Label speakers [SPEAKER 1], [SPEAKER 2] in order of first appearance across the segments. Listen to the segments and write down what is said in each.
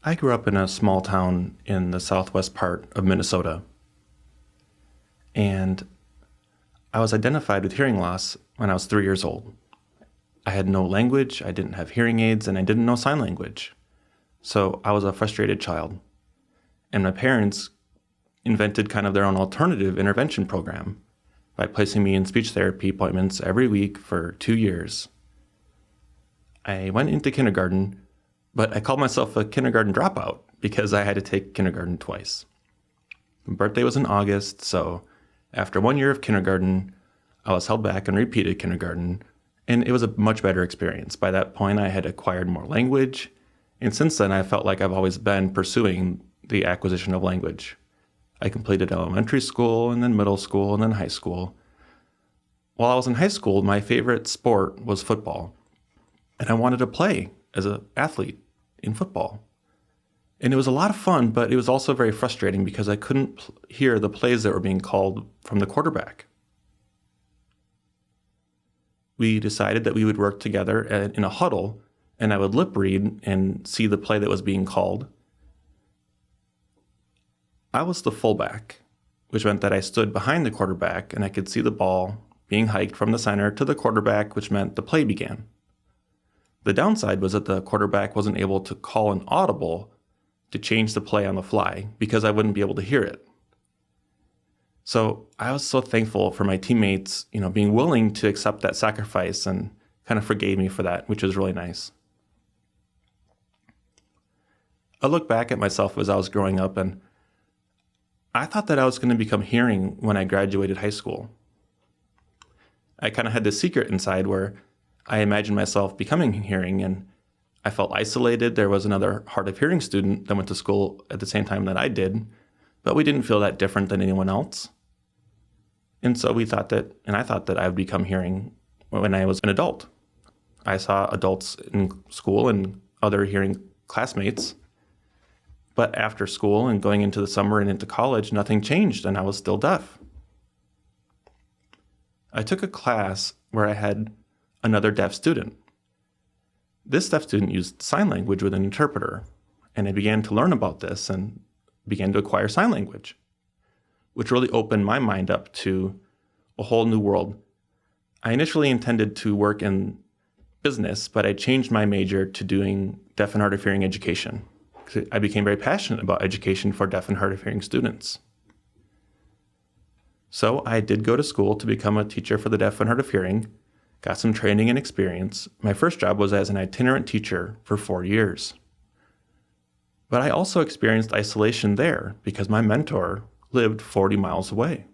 [SPEAKER 1] I grew up in a small town in the southwest part of Minnesota, and I was identified with hearing loss when I was 3 years old. I had no language, I didn't have hearing aids, and I didn't know sign language. So I was a frustrated child. And my parents invented kind of their own alternative intervention program by placing me in speech therapy appointments every week for 2 years. I went into kindergarten, but I called myself a kindergarten dropout because I had to take kindergarten twice. My birthday was in August, so after 1 year of kindergarten, I was held back and repeated kindergarten, and it was a much better experience. By that point, I had acquired more language, and since then, I felt like I've always been pursuing the acquisition of language. I completed elementary school, and then middle school, and then high school. While I was in high school, my favorite sport was football, and I wanted to play as an athlete in football. And it was a lot of fun, but it was also very frustrating because I couldn't hear the plays that were being called from the quarterback. We decided that we would work together in a huddle, and I would lip read and see the play that was being called. I was the fullback, which meant that I stood behind the quarterback and I could see the ball being hiked from the center to the quarterback, which meant the play began. The downside was that the quarterback wasn't able to call an audible to change the play on the fly because I wouldn't be able to hear it. So I was so thankful for my teammates, being willing to accept that sacrifice and kind of forgave me for that, which was really nice. I look back at myself as I was growing up, and I thought that I was going to become hearing when I graduated high school. I kind of had this secret inside where I imagined myself becoming hearing, and I felt isolated. There was another hard of hearing student that went to school at the same time that I did, but we didn't feel that different than anyone else. And so I thought that I would become hearing when I was an adult. I saw adults in school and other hearing classmates, but after school and going into the summer and into college, nothing changed and I was still deaf. I took a class where I had another deaf student. This deaf student used sign language with an interpreter, and I began to learn about this and began to acquire sign language, which really opened my mind up to a whole new world. I initially intended to work in business, but I changed my major to doing deaf and hard of hearing education. I became very passionate about education for deaf and hard of hearing students. So I did go to school to become a teacher for the deaf and hard of hearing, got some training and experience. My first job was as an itinerant teacher for 4 years. But I also experienced isolation there because my mentor lived 40 miles away,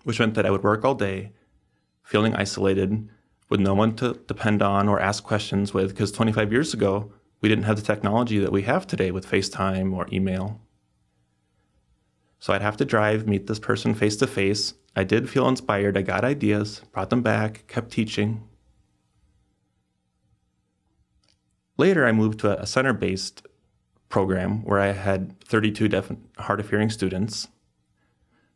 [SPEAKER 1] which meant that I would work all day, feeling isolated, with no one to depend on or ask questions with, because 25 years ago, we didn't have the technology that we have today with FaceTime or email. So I'd have to drive, meet this person face to face. I did feel inspired. I got ideas, brought them back, kept teaching. Later, I moved to a center-based program where I had 32 deaf and hard of hearing students,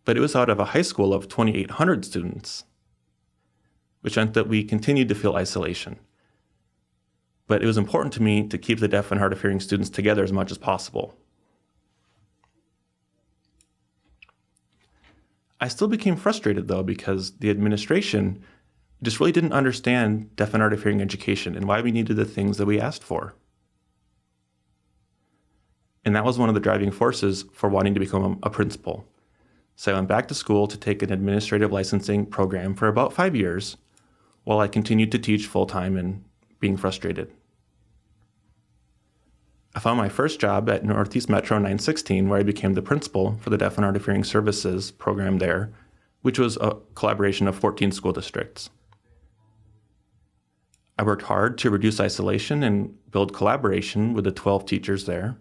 [SPEAKER 1] but it was out of a high school of 2,800 students, which meant that we continued to feel isolation. But it was important to me to keep the deaf and hard of hearing students together as much as possible. I still became frustrated, though, because the administration just really didn't understand deaf and hard of hearing education and why we needed the things that we asked for. And that was one of the driving forces for wanting to become a principal. So I went back to school to take an administrative licensing program for about 5 years while I continued to teach full-time and being frustrated. I found my first job at Northeast Metro 916, where I became the principal for the Deaf and Hard of Hearing Services program there, which was a collaboration of 14 school districts. I worked hard to reduce isolation and build collaboration with the 12 teachers there.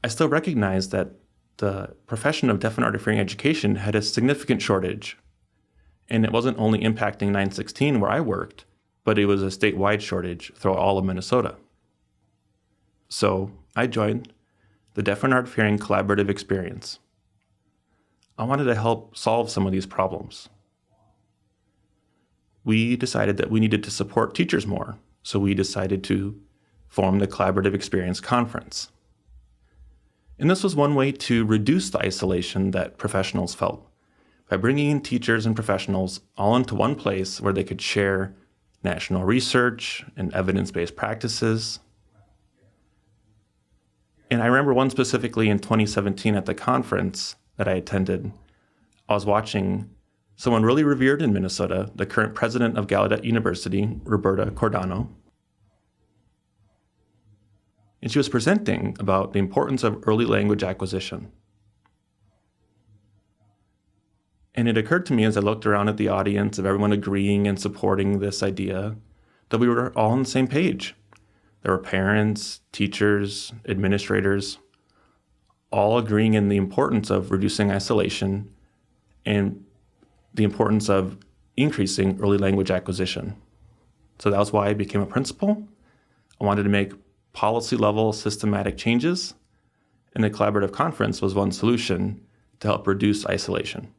[SPEAKER 1] I still recognize that the profession of deaf and hard of hearing education had a significant shortage, and it wasn't only impacting 916 where I worked, but it was a statewide shortage throughout all of Minnesota. So I joined the Deaf and Hard of Hearing Collaborative Experience. I wanted to help solve some of these problems. We decided that we needed to support teachers more, so we decided to formed the Collaborative Experience Conference. And this was one way to reduce the isolation that professionals felt by bringing in teachers and professionals all into one place where they could share national research and evidence-based practices. And I remember one specifically in 2017 at the conference that I attended. I was watching someone really revered in Minnesota, the current president of Gallaudet University, Roberta Cordano. And she was presenting about the importance of early language acquisition. And it occurred to me as I looked around at the audience of everyone agreeing and supporting this idea that we were all on the same page. There were parents, teachers, administrators, all agreeing in the importance of reducing isolation and the importance of increasing early language acquisition. So that was why I became a principal. I wanted to make policy-level systematic changes, and the collaborative conference was one solution to help reduce isolation.